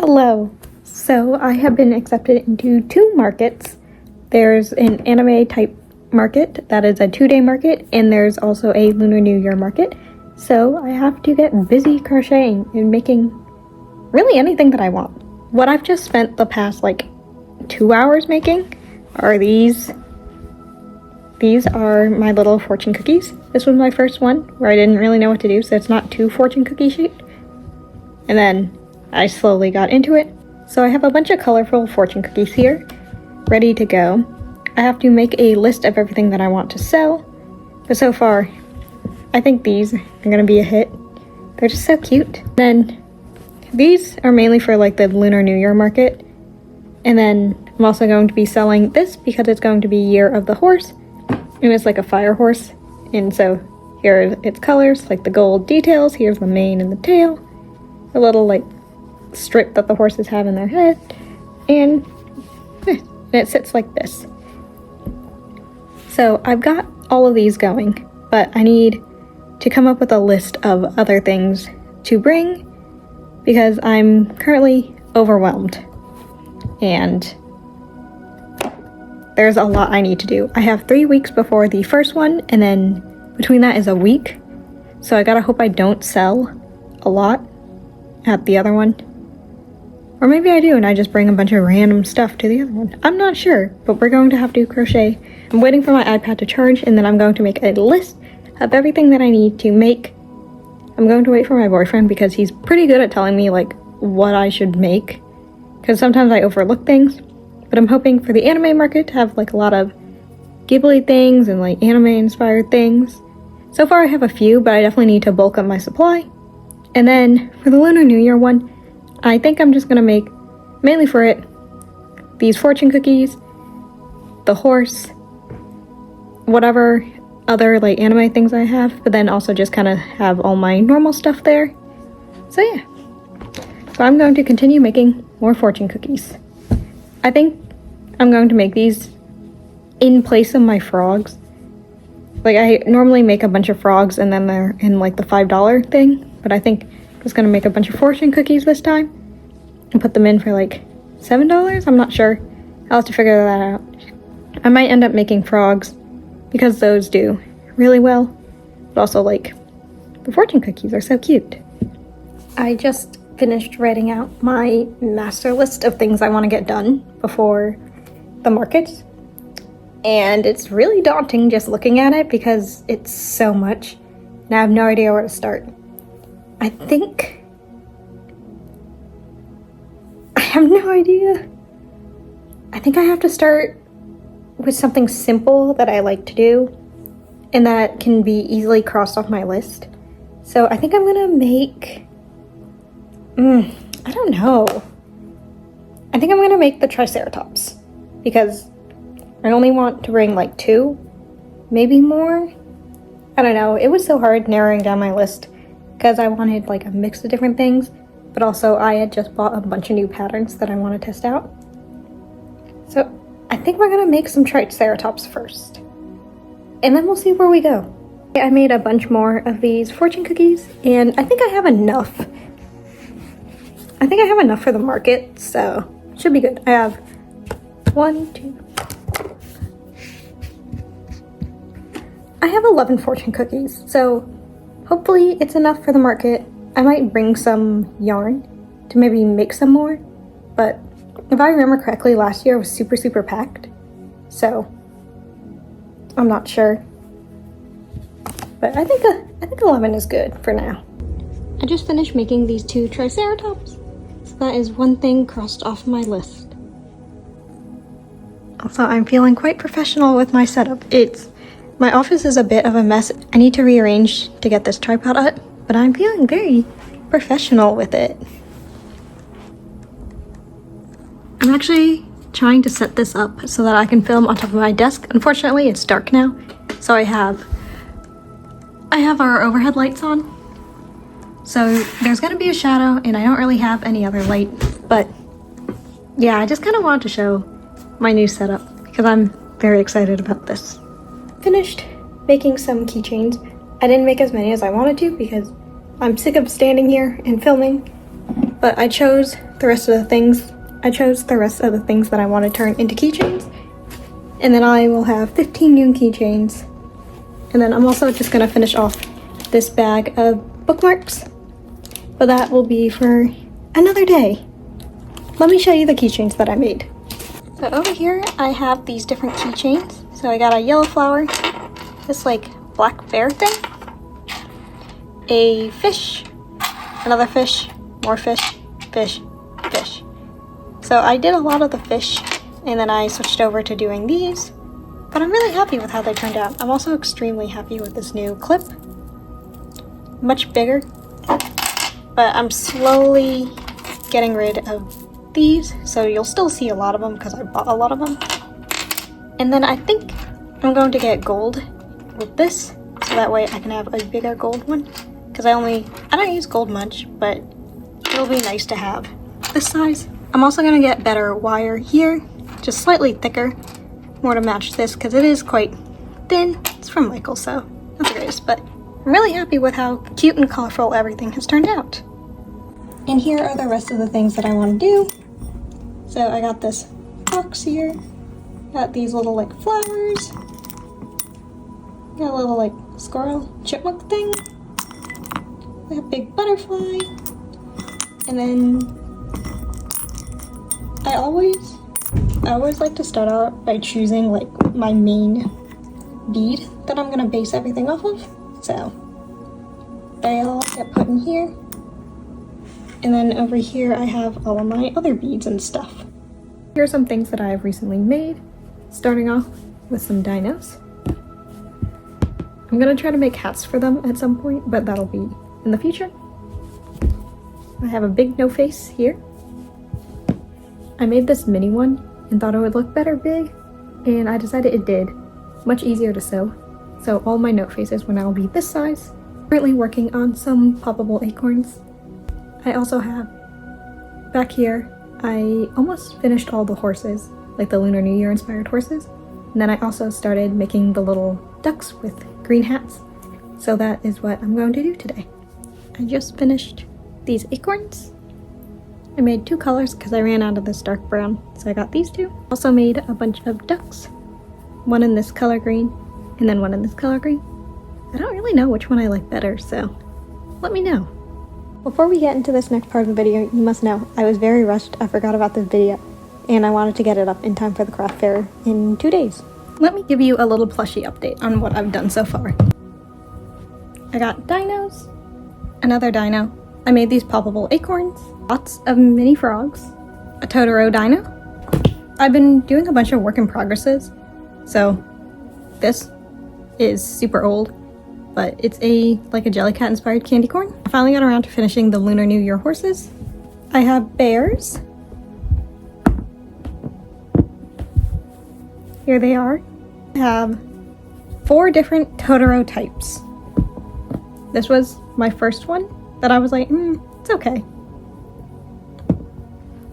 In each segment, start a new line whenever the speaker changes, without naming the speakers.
Hello. So I have been accepted into 2 markets. There's an anime type market that is a 2-day market, and there's also a Lunar New Year market. So I have to get busy crocheting and making really anything that I want. What I've just spent the past 2 hours making are these. These are my little fortune cookies. This was my first one where I didn't really know what to do, so it's not too fortune cookie shaped. And then I slowly got into it. So I have a bunch of colorful fortune cookies here, ready to go. I have to make a list of everything that I want to sell, but so far, I think these are gonna be a hit. They're just so cute. Then these are mainly for the Lunar New Year market. And then I'm also going to be selling this because it's going to be Year of the Horse. And it's like a fire horse. And so here are its colors, like the gold details. Here's the mane and the tail. A little strip that the horses have in their head. And it sits like this. So I've got all of these going, but I need to come up with a list of other things to bring because I'm currently overwhelmed. And there's a lot I need to do. I have 3 weeks before the first one, and then between that is a week. So I gotta hope I don't sell a lot at the other one. Or maybe I do and I just bring a bunch of random stuff to the other one. I'm not sure, but we're going to have to crochet. I'm waiting for my iPad to charge, and then I'm going to make a list of everything that I need to make. I'm going to wait for my boyfriend because he's pretty good at telling me what I should make. Because sometimes I overlook things. But I'm hoping for the anime market to have a lot of Ghibli things and anime inspired things. So far I have a few, but I definitely need to bulk up my supply. And then for the Lunar New Year one, I think I'm just gonna make, mainly for it, these fortune cookies, the horse, whatever other anime things I have, but then also just kind of have all my normal stuff there. So yeah. So I'm going to continue making more fortune cookies. I think I'm going to make these in place of my frogs. I normally make a bunch of frogs and then they're in the $5 thing, but I think I'm just gonna make a bunch of fortune cookies this time and put them in for $7. I'm not sure. I'll have to figure that out. I might end up making frogs because those do really well, but also the fortune cookies are so cute. I just finished writing out my master list of things I want to get done before the markets, and it's really daunting just looking at it because it's so much and I have no idea where to start. I think I have no idea. I think I have to start with something simple that I like to do and that can be easily crossed off my list. So I think I'm gonna make I don't know. I think I'm gonna make the Triceratops because I only want to bring 2, maybe more. I don't know. It was so hard narrowing down my list because I wanted a mix of different things, but also I had just bought a bunch of new patterns that I want to test out. So I think we're gonna make some Triceratops first, and then we'll see where we go. I made a bunch more of these fortune cookies, and I think I have enough. I think I have enough for the market, so it should be good. I have 1, 2. I have 11 fortune cookies, so hopefully it's enough for the market. I might bring some yarn to maybe make some more, but if I remember correctly, last year was super packed, so I'm not sure. But I think 11 is good for now. I just finished making these 2 Triceratops. That is one thing crossed off my list. Also, I'm feeling quite professional with my setup. My office is a bit of a mess. I need to rearrange to get this tripod up, but I'm feeling very professional with it. I'm actually trying to set this up so that I can film on top of my desk. Unfortunately, it's dark now, so I have our overhead lights on. So there's gonna be a shadow and I don't really have any other light, but yeah, I just kind of wanted to show my new setup because I'm very excited about this. Finished making some keychains. I didn't make as many as I wanted to because I'm sick of standing here and filming, but I chose the rest of the things. I chose the rest of the things that I want to turn into keychains. And then I will have 15 new keychains. And then I'm also just going to finish off this bag of bookmarks. But that will be for another day. Let me show you the keychains that I made. So over here I have these different keychains. So I got a yellow flower, this like black bear thing, a fish, another fish, more fish, fish, fish. So I did a lot of the fish and then I switched over to doing these, but I'm really happy with how they turned out. I'm also extremely happy with this new clip. Much bigger, but I'm slowly getting rid of these, so you'll still see a lot of them because I bought a lot of them. And then I think I'm going to get gold with this, so that way I can have a bigger gold one, because I don't use gold much, but it'll be nice to have this size. I'm also going to get better wire here, just slightly thicker, more to match this, because it is quite thin. It's from Michael, so not the greatest, but I'm really happy with how cute and colorful everything has turned out. And here are the rest of the things that I want to do. So I got this box here, got these little like flowers, got a little like squirrel chipmunk thing, like a big butterfly, and then I always like to start out by choosing like my main bead that I'm gonna base everything off of. So they all get put in here. And then over here I have all of my other beads and stuff. Here are some things that I have recently made, starting off with some dinos. I'm gonna try to make hats for them at some point, but that'll be in the future. I have a big no face here. I made this mini one and thought it would look better big, and I decided it did. Much easier to sew. So all my note faces will now be this size. Currently working on some poppable acorns. I also have, back here, I almost finished all the horses, like the Lunar New Year inspired horses. And then I also started making the little ducks with green hats. So that is what I'm going to do today. I just finished these acorns. I made 2 colors because I ran out of this dark brown, so I got these 2. Also made a bunch of ducks. One in this color green, and then one in this color green. I don't really know which one I like better, so let me know. Before we get into this next part of the video, you must know I was very rushed. I forgot about this video, and I wanted to get it up in time for the craft fair in 2 days. Let me give you a little plushie update on what I've done so far. I got dinos, another dino. I made these poppable acorns, lots of mini frogs, a Totoro dino. I've been doing a bunch of work in progresses, so this is super old, but it's like a Jellycat inspired candy corn. I finally got around to finishing the Lunar New Year horses. I have bears. Here they are. I have 4 different Totoro types. This was my first one that I was like, it's okay.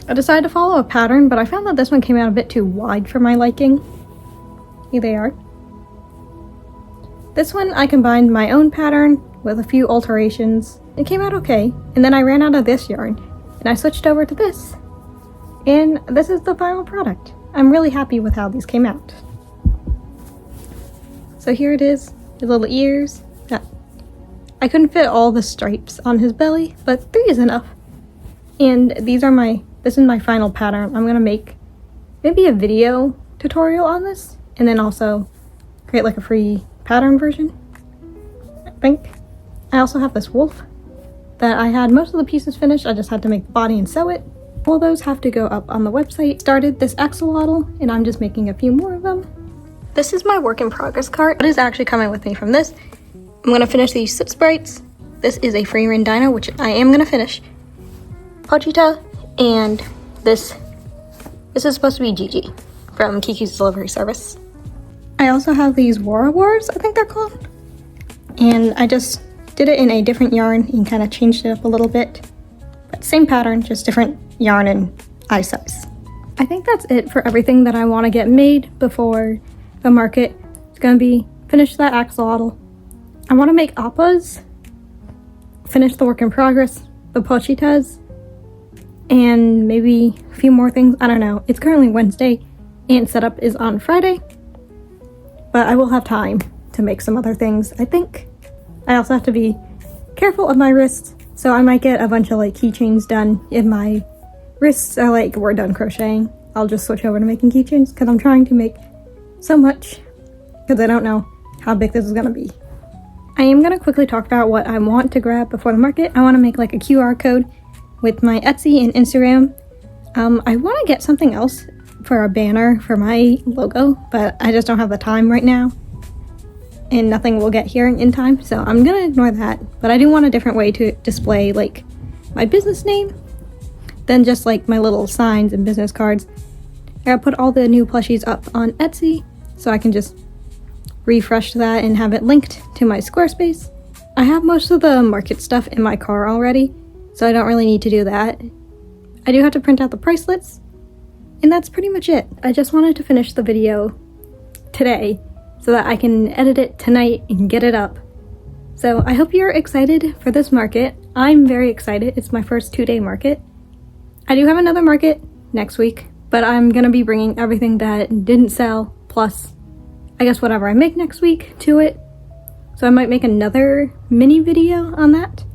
I decided to follow a pattern, but I found that this one came out a bit too wide for my liking. Here they are. This one I combined my own pattern with a few alterations. It came out okay, and then I ran out of this yarn, and I switched over to this. And this is the final product. I'm really happy with how these came out. So here it is, the little ears. I couldn't fit all the stripes on his belly, but 3 is enough. And this is my final pattern. I'm gonna make maybe a video tutorial on this, and then also create like a free pattern version, I think. I also have this wolf that I had most of the pieces finished. I just had to make the body and sew it. All those have to go up on the website. Started this axolotl, and I'm just making a few more of them. This is my work in progress cart. What is actually coming with me from this? I'm gonna finish these soot sprites. This is a free rin dino, which I am gonna finish. Pochita, and this is supposed to be Gigi from Kiki's Delivery Service. I also have these Wara Wars, I think they're called. And I just did it in a different yarn and kind of changed it up a little bit. But same pattern, just different yarn and eye size. I think that's it for everything that I want to get made before the market. It's gonna be finish that axolotl. I want to make appas, finish the work in progress, the pochitas, and maybe a few more things. I don't know. It's currently Wednesday and setup is on Friday, but I will have time to make some other things, I think. I also have to be careful of my wrists, so I might get a bunch of like keychains done if my wrists are like, we're done crocheting. I'll just switch over to making keychains because I'm trying to make so much because I don't know how big this is gonna be. I am gonna quickly talk about what I want to grab before the market. I want to make like a QR code with my Etsy and Instagram. I want to get something else for a banner for my logo, but I just don't have the time right now, and nothing will get here in time, so I'm gonna ignore that. But I do want a different way to display like my business name than just like my little signs and business cards. I gotta put all the new plushies up on Etsy so I can just refresh that and have it linked to my Squarespace. I have most of the market stuff in my car already, so I don't really need to do that. I do have to print out the price lists, and that's pretty much it. I just wanted to finish the video today so that I can edit it tonight and get it up. So I hope you're excited for this market. I'm very excited. It's my first 2-day market. I do have another market next week, but I'm gonna be bringing everything that didn't sell, plus I guess whatever I make next week to it. So I might make another mini video on that.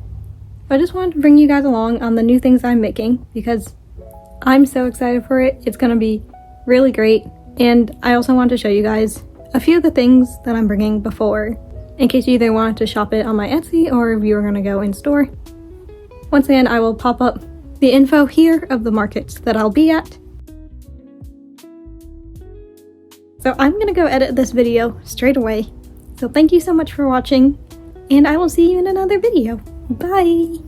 I just wanted to bring you guys along on the new things I'm making because I'm so excited for it. It's gonna be really great. And I also want to show you guys a few of the things that I'm bringing before, in case you either wanted to shop it on my Etsy or if you were gonna go in store. Once again, I will pop up the info here of the markets that I'll be at. So I'm gonna go edit this video straight away. So thank you so much for watching, and I will see you in another video. Bye!